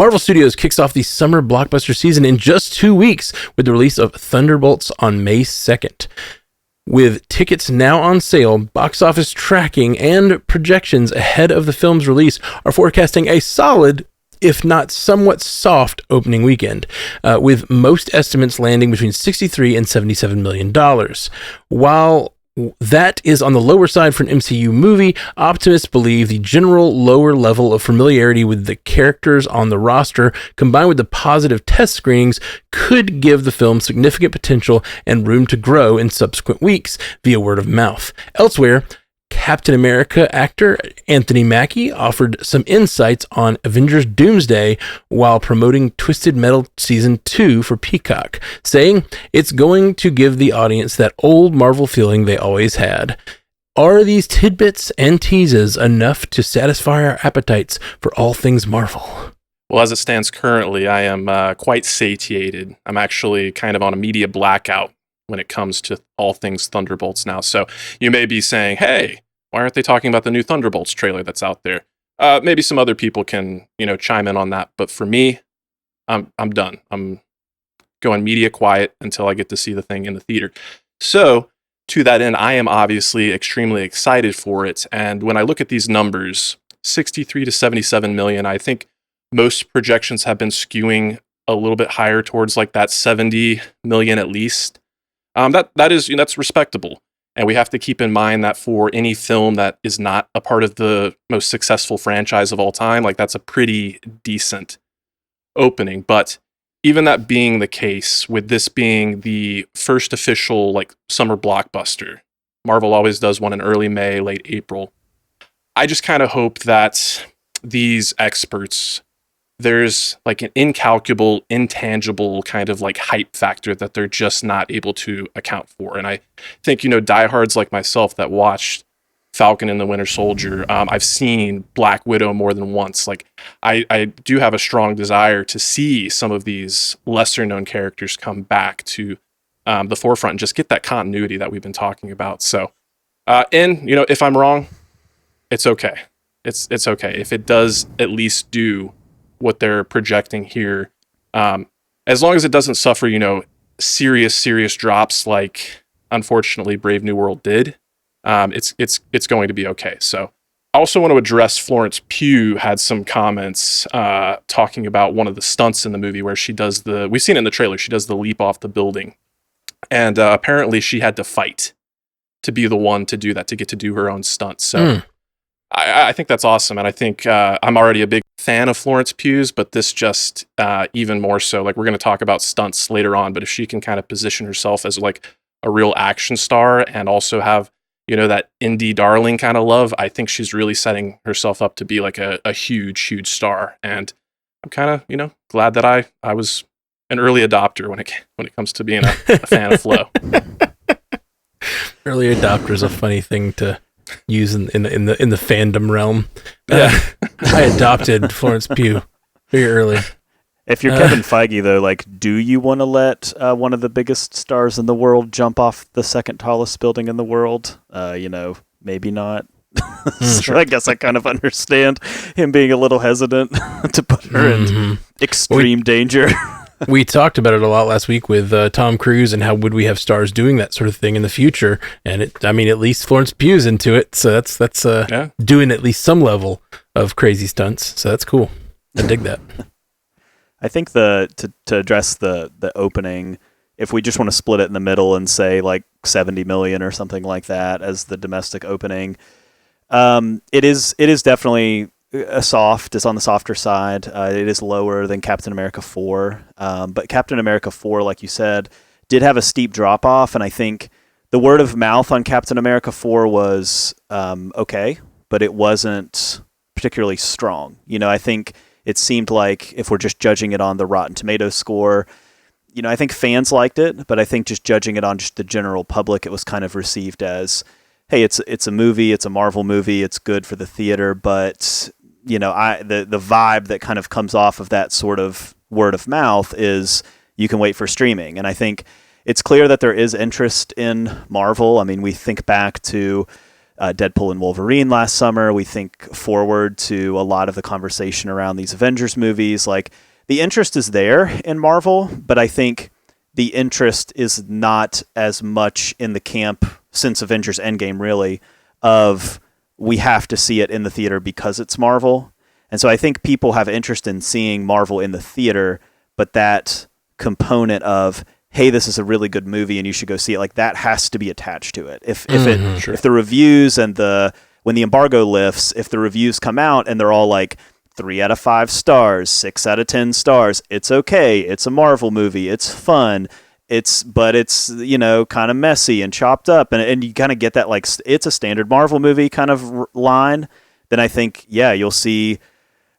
Marvel Studios kicks off the summer blockbuster season in just 2 weeks with the release of Thunderbolts on May 2nd. With tickets now on sale, box office tracking and projections ahead of the film's release are forecasting a solid, if not somewhat soft, opening weekend, with most estimates landing between $63 and $77 million. While that is on the lower side for an MCU movie, optimists believe the general lower level of familiarity with the characters on the roster, combined with the positive test screenings, could give the film significant potential and room to grow in subsequent weeks via word of mouth. Elsewhere, Captain America actor Anthony Mackie offered some insights on Avengers Doomsday while promoting Twisted Metal Season 2 for Peacock, saying it's going to give the audience that old Marvel feeling they always had. Are these tidbits and teases enough to satisfy our appetites for all things Marvel? Well, as it stands currently, I am quite satiated. I'm actually kind of on a media blackout when it comes to all things Thunderbolts now. So you may be saying, hey, why aren't they talking about the new Thunderbolts trailer that's out there? Maybe some other people can, chime in on that. But for me, I'm done. I'm going media quiet until I get to see the thing in the theater. So to that end, I am obviously extremely excited for it. And when I look at these numbers, 63 to 77 million, I think most projections have been skewing a little bit higher towards like that 70 million at least. That's respectable. And we have to keep in mind that for any film that is not a part of the most successful franchise of all time, like that's a pretty decent opening. But even that being the case, with this being the first official like summer blockbuster, Marvel always does one in early May, late April. I just kind of hope that these experts, there's like an incalculable, intangible kind of like hype factor that they're just not able to account for. And I think, diehards like myself that watched Falcon and the Winter Soldier, I've seen Black Widow more than once. Like I do have a strong desire to see some of these lesser known characters come back to the forefront and just get that continuity that we've been talking about. So, if I'm wrong, it's okay. It's okay. If it does at least do what they're projecting here, as long as it doesn't suffer, serious drops like unfortunately Brave New World did, it's going to be okay. So I also want to address Florence Pugh had some comments talking about one of the stunts in the movie where she does we've seen it in the trailer, she does the leap off the building, and apparently she had to fight to be the one to do that, to get to do her own stunts. So I think that's awesome. And I think I'm already a big fan of Florence Pugh's, but this just even more so. Like, we're going to talk about stunts later on, but if she can kind of position herself as like a real action star and also have, that indie darling kind of love, I think she's really setting herself up to be like a huge star. And I'm kind of, glad that I was an early adopter when it comes to being a fan of Flo. Early adopter is a funny thing to use in the fandom realm. Yeah. I adopted Florence Pugh very early. If you're Kevin Feige, though, like, do you want to let one of the biggest stars in the world jump off the second tallest building in the world? Maybe not. So I guess I kind of understand him being a little hesitant to put her in extreme danger. We talked about it a lot last week with Tom Cruise and how would we have stars doing that sort of thing in the future. And at least Florence Pugh's into it. So that's doing at least some level of crazy stunts. So that's cool. I dig that. I think to address the opening, if we just want to split it in the middle and say like 70 million or something like that as the domestic opening, it is definitely it's on the softer side. It is lower than Captain America 4. But Captain America 4, like you said, did have a steep drop off. And I think the word of mouth on Captain America 4 was okay, but it wasn't particularly strong. I think it seemed like, if we're just judging it on the Rotten Tomatoes score, I think fans liked it, but I think just judging it on just the general public, it was kind of received as, hey, it's a movie, it's a Marvel movie, it's good for the theater, but the vibe that kind of comes off of that sort of word of mouth is you can wait for streaming. And I think it's clear that there is interest in Marvel. I mean, we think back to Deadpool and Wolverine last summer. We think forward to a lot of the conversation around these Avengers movies. Like, the interest is there in Marvel, but I think the interest is not as much in the camp since Avengers Endgame, really, of we have to see it in the theater because it's Marvel. And so I think people have interest in seeing Marvel in the theater, but that component of, hey, this is a really good movie and you should go see it, like, that has to be attached to it. If the reviews and when the embargo lifts, if the reviews come out and they're all like 3 out of 5 stars, 6 out of 10 stars, it's okay. It's a Marvel movie. It's fun. But it's, you know, kind of messy and chopped up. And you kind of get that, like, it's a standard Marvel movie kind of line. Then I think, yeah, you'll see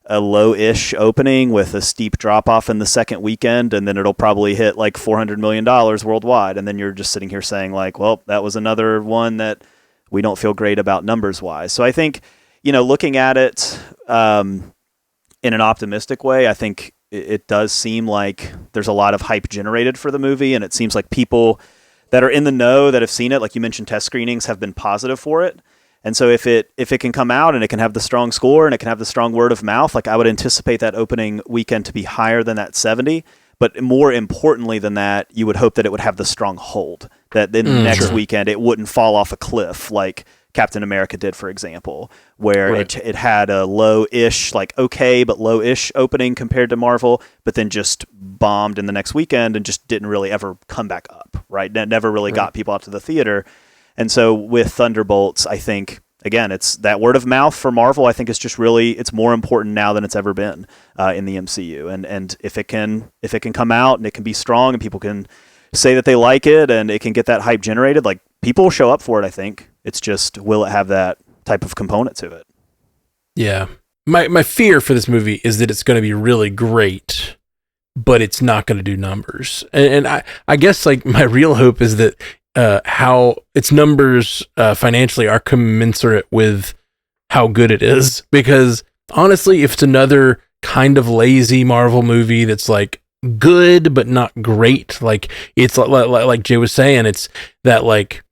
a low-ish opening with a steep drop-off in the second weekend, and then it'll probably hit like $400 million worldwide. And then you're just sitting here saying, like, well, that was another one that we don't feel great about numbers-wise. So I think, you know, looking at it in an optimistic way, I think it does seem like there's a lot of hype generated for the movie, and it seems like people that are in the know that have seen it, like you mentioned, test screenings have been positive for it. And so if it can come out and it can have the strong score and it can have the strong word of mouth, like, I would anticipate that opening weekend to be higher than that 70. But more importantly than that, you would hope that it would have the strong hold, that then the next weekend it wouldn't fall off a cliff like Captain America did, for example, where it had a low-ish, like, okay, but low-ish opening compared to Marvel, but then just bombed in the next weekend and just didn't really ever come back up, right? Never really got people out to the theater. And so with Thunderbolts, I think, again, it's that word of mouth for Marvel. I think it's just really, it's more important now than it's ever been in the MCU. And if it can come out and it can be strong and people can say that they like it and it can get that hype generated, like, people will show up for it. I think it's just, will it have that type of component to it? Yeah. My fear for this movie is that it's going to be really great, but it's not going to do numbers. And I guess, like, my real hope is that how its numbers financially are commensurate with how good it is. Because honestly, if it's another kind of lazy Marvel movie that's like good but not great, like, it's like Jay was saying, it's that, like,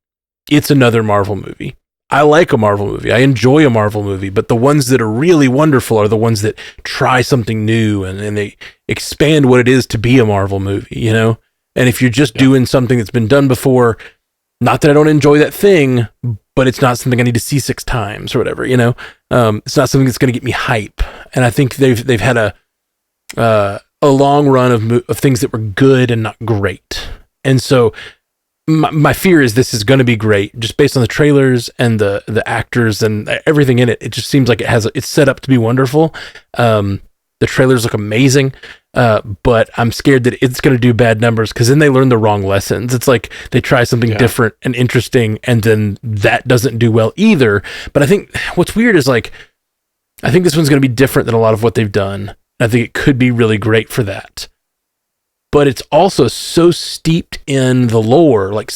it's another Marvel movie. I like a Marvel movie. I enjoy a Marvel movie, but the ones that are really wonderful are the ones that try something new and they expand what it is to be a Marvel movie, you know? And if you're just doing something that's been done before, not that I don't enjoy that thing, but it's not something I need to see 6 times or whatever, you know? It's not something that's going to get me hype. And I think they've had a long run of things that were good and not great. And so my fear is this is going to be great just based on the trailers and the actors and everything in it. It just seems like it's set up to be wonderful. The trailers look amazing, but I'm scared that it's going to do bad numbers because then they learn the wrong lessons. It's like they try something different and interesting, and then that doesn't do well either. But I think what's weird is, like, I think this one's going to be different than a lot of what they've done. I think it could be really great for that. But it's also so steeped in the lore, like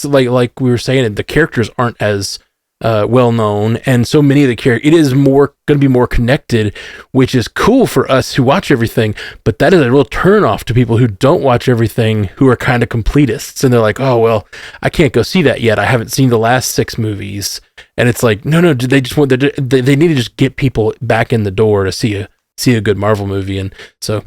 we were saying, the characters aren't as well known, and so many of the characters, it is going to be more connected, which is cool for us who watch everything. But that is a real turnoff to people who don't watch everything, who are kind of completists, and they're like, "Oh well, I can't go see that yet. I haven't seen the last 6 movies." And it's like, no, they just want they need to just get people back in the door to see a good Marvel movie, and so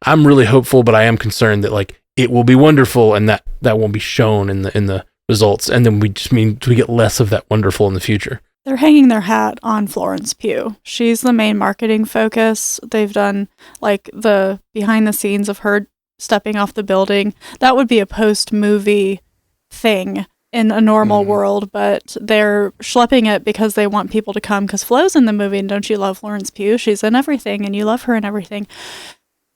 I'm really hopeful, but I am concerned that, like, it will be wonderful, and that won't be shown in the results, and then we get less of that wonderful in the future. They're hanging their hat on Florence Pugh. She's the main marketing focus. They've done, like, the behind the scenes of her stepping off the building. That would be a post-movie thing in a normal world, but they're schlepping it because they want people to come because Flo's in the movie, and don't you love Florence Pugh? She's in everything, and you love her in everything,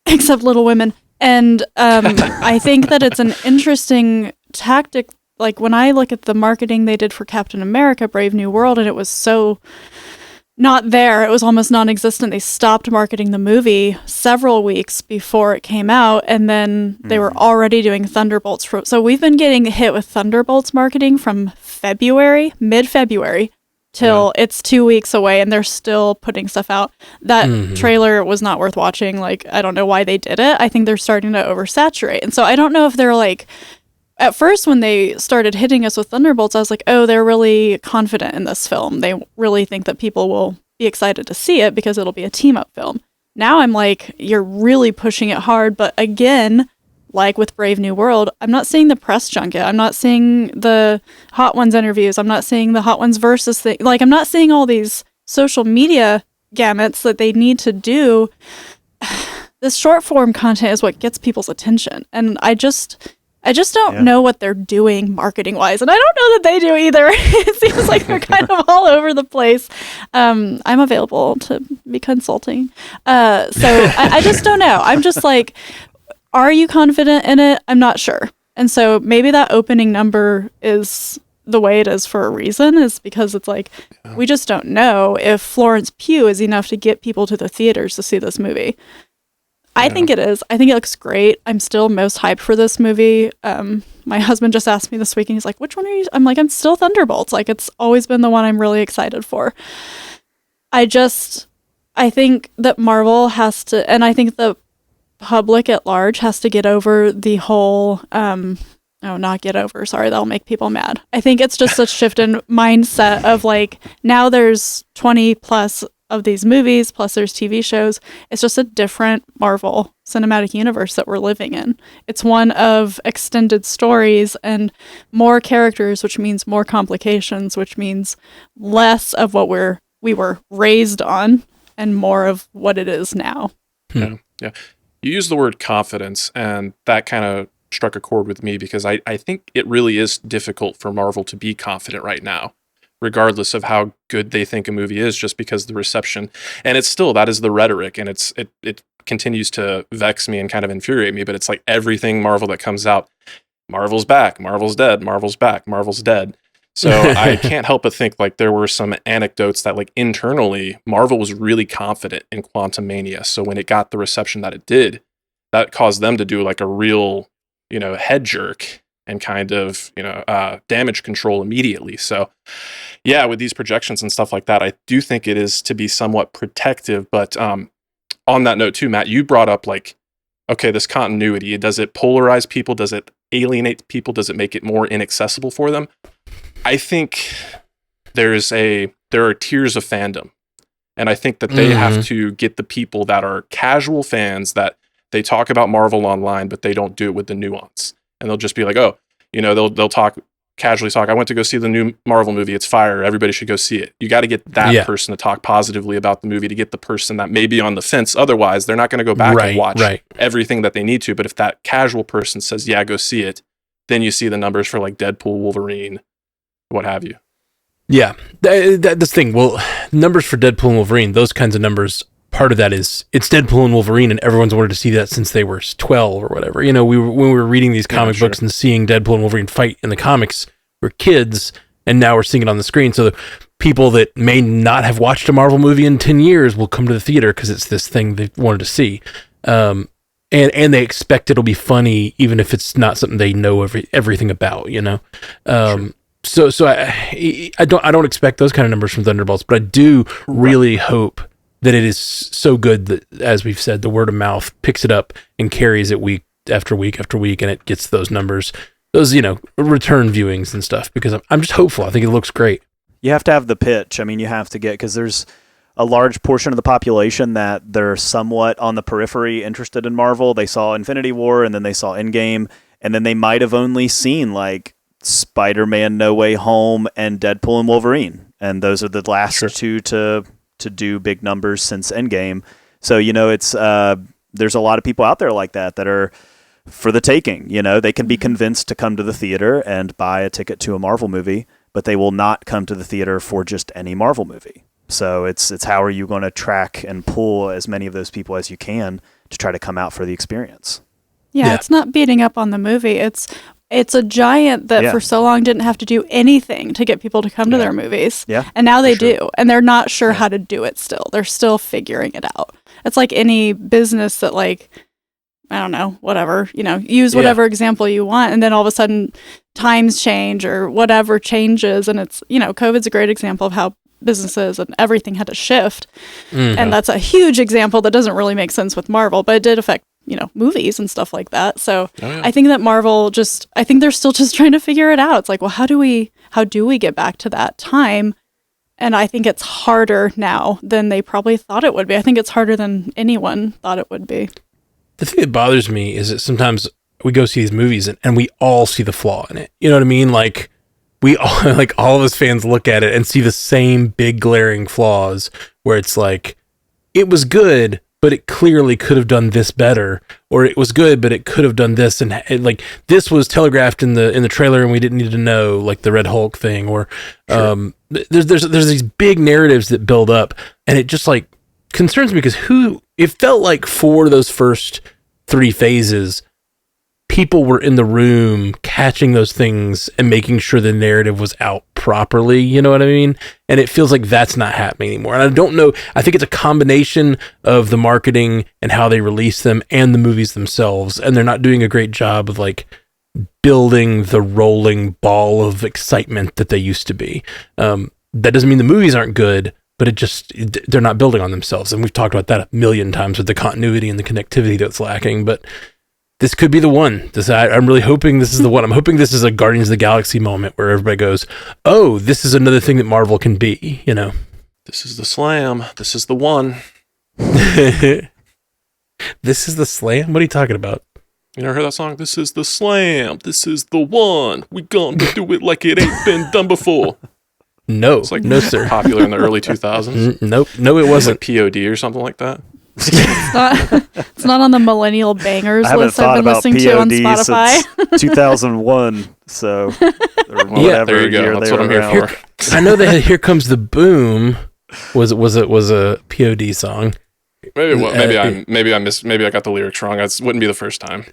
except Little Women. And I think that it's an interesting tactic. Like, when I look at the marketing they did for Captain America, Brave New World, and it was so not there. It was almost non-existent. They stopped marketing the movie several weeks before it came out, and then they were already doing Thunderbolts. So we've been getting hit with Thunderbolts marketing from mid-February, till it's 2 weeks away, and they're still putting stuff out. That trailer was not worth watching. Like, I don't know why they did it. I think they're starting to oversaturate. And so I don't know if they're, like, at first when they started hitting us with Thunderbolts, I was like, oh, they're really confident in this film. They really think that people will be excited to see it because it'll be a team-up film. Now I'm like, you're really pushing it hard. But again, like with Brave New World, I'm not seeing the press junket. I'm not seeing the Hot Ones interviews. I'm not seeing the Hot Ones versus thing. Like, I'm not seeing all these social media gamuts that they need to do. This short form content is what gets people's attention. And I just don't know what they're doing marketing wise. And I don't know that they do either. It seems like they're kind of all over the place. I'm available to be consulting. So I just don't know. I'm just like, are you confident in it? I'm not sure. And so maybe that opening number is the way it is for a reason, is because it's like, we just don't know if Florence Pugh is enough to get people to the theaters to see this movie. I think it is. I think it looks great. I'm still most hyped for this movie. My husband just asked me this week and he's like, which one are you? I'm like, I'm still Thunderbolts. Like, it's always been the one I'm really excited for. I think that Marvel has to, and I think the public at large has to get over the whole, not get over. Sorry, that'll make people mad. I think it's just a shift in mindset of like, now there's 20 plus of these movies, plus there's TV shows. It's just a different Marvel cinematic universe that we're living in. It's one of extended stories and more characters, which means more complications, which means less of what we were raised on and more of what it is now. Yeah. You use the word confidence, and that kind of struck a chord with me because I think it really is difficult for Marvel to be confident right now, regardless of how good they think a movie is, just because the reception, and it's still, that is the rhetoric, and it continues to vex me and kind of infuriate me, but it's like everything Marvel that comes out, Marvel's back, Marvel's dead, Marvel's back, Marvel's dead. So I can't help but think like there were some anecdotes that like internally Marvel was really confident in Quantumania. So when it got the reception that it did, that caused them to do like a real, head jerk and kind of, damage control immediately. So yeah, with these projections and stuff like that, I do think it is to be somewhat protective. But on that note too, Matt, you brought up like, okay, this continuity, does it polarize people? Does it alienate people? Does it make it more inaccessible for them? I think there are tiers of fandom. And I think that they have to get the people that are casual fans that they talk about Marvel online, but they don't do it with the nuance. And they'll just be like, oh, they'll casually talk. I went to go see the new Marvel movie. It's fire. Everybody should go see it. You got to get that person to talk positively about the movie to get the person that may be on the fence. Otherwise, they're not going to go back and watch everything that they need to. But if that casual person says, yeah, go see it, then you see the numbers for like Deadpool, Wolverine, what have you. Yeah, that's the thing. Well, numbers for Deadpool and Wolverine, those kinds of numbers, part of that is it's Deadpool and Wolverine, and everyone's wanted to see that since they were 12 or whatever. When we were reading these comic books and seeing Deadpool and Wolverine fight in the comics, we're kids, and now we're seeing it on the screen. So the people that may not have watched a Marvel movie in 10 years will come to the theater because it's this thing they wanted to see. And they expect it'll be funny, even if it's not something they know everything about, So I don't expect those kind of numbers from Thunderbolts, but I do really hope that it is so good that, as we've said, the word of mouth picks it up and carries it week after week after week, and it gets those numbers, those return viewings and stuff. Because I'm just hopeful. I think it looks great. You have to have the pitch. I mean, you have to get, because there's a large portion of the population that they're somewhat on the periphery interested in Marvel. They saw Infinity War, and then they saw Endgame, and then they might have only seen like Spider-Man No Way Home and Deadpool and Wolverine, and those are the last two to do big numbers since Endgame. So it's there's a lot of people out there like that are for the taking. They can be convinced to come to the theater and buy a ticket to a Marvel movie, but they will not come to the theater for just any Marvel movie. So it's how are you going to track and pull as many of those people as you can to try to come out for the experience? Yeah, it's not beating up on the movie. It's a giant that for so long didn't have to do anything to get people to come to their movies. Yeah. And now they do. And they're not sure how to do it still. They're still figuring it out. It's like any business that like, I don't know, whatever, use whatever example you want. And then all of a sudden times change or whatever changes. And it's, COVID's a great example of how businesses and everything had to shift. And that's a huge example that doesn't really make sense with Marvel, but it did affect movies and stuff like that. So Oh, yeah. I think that Marvel I think they're still just trying to figure it out. It's like, well, how do we get back to that time? And I think it's harder now than they probably thought it would be. I think it's harder than anyone thought it would be. The thing that bothers me is that sometimes we go see these movies and we all see the flaw in it. You know what I mean? Like we all, like all of us fans look at it and see the same big glaring flaws where it's like, it was good, but it clearly could have done this better, or it was good, but it could have done this. And like, this was telegraphed in the trailer and we didn't need to know, like the Red Hulk thing, or, there's these big narratives that build up, and it just like concerns me because it felt like for those first 3 phases, people were in the room catching those things and making sure the narrative was out properly. You know what I mean? And it feels like that's not happening anymore. And I don't know. I think it's a combination of the marketing and how they release them and the movies themselves. And they're not doing a great job of like building the rolling ball of excitement that they used to be. That doesn't mean the movies aren't good, but they're not building on themselves. And we've talked about that a million times with the continuity and the connectivity that's lacking, but this could be the one. I'm really hoping this is the one. I'm hoping this is a Guardians of the Galaxy moment where everybody goes, oh, this is another thing that Marvel can be, This is the slam. This is the one. This is the slam? What are you talking about? You never heard that song? This is the slam. This is the one. We gonna do it like it ain't been done before. No, It's like no, sir. popular in the early 2000s. Nope. No, it It's wasn't. like POD or something like that. It's not on the millennial bangers I haven't list I've thought been about listening to on POD Spotify. since 2001. So, or whatever there you go. year That's they what I'm were here around. for. I know that Here Comes the Boom was a POD song. Maybe I got the lyrics wrong. That wouldn't be the first time.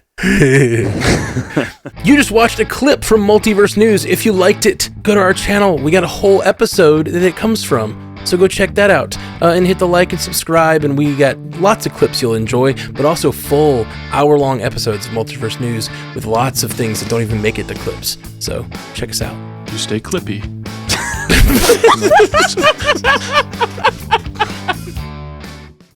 You just watched a clip from Multiverse News. If you liked it, go to our channel. We got a whole episode that it comes from. So go check that out and hit the like and subscribe. And we got lots of clips you'll enjoy, but also full hour-long episodes of Multiverse News with lots of things that don't even make it to clips. So check us out. You stay clippy.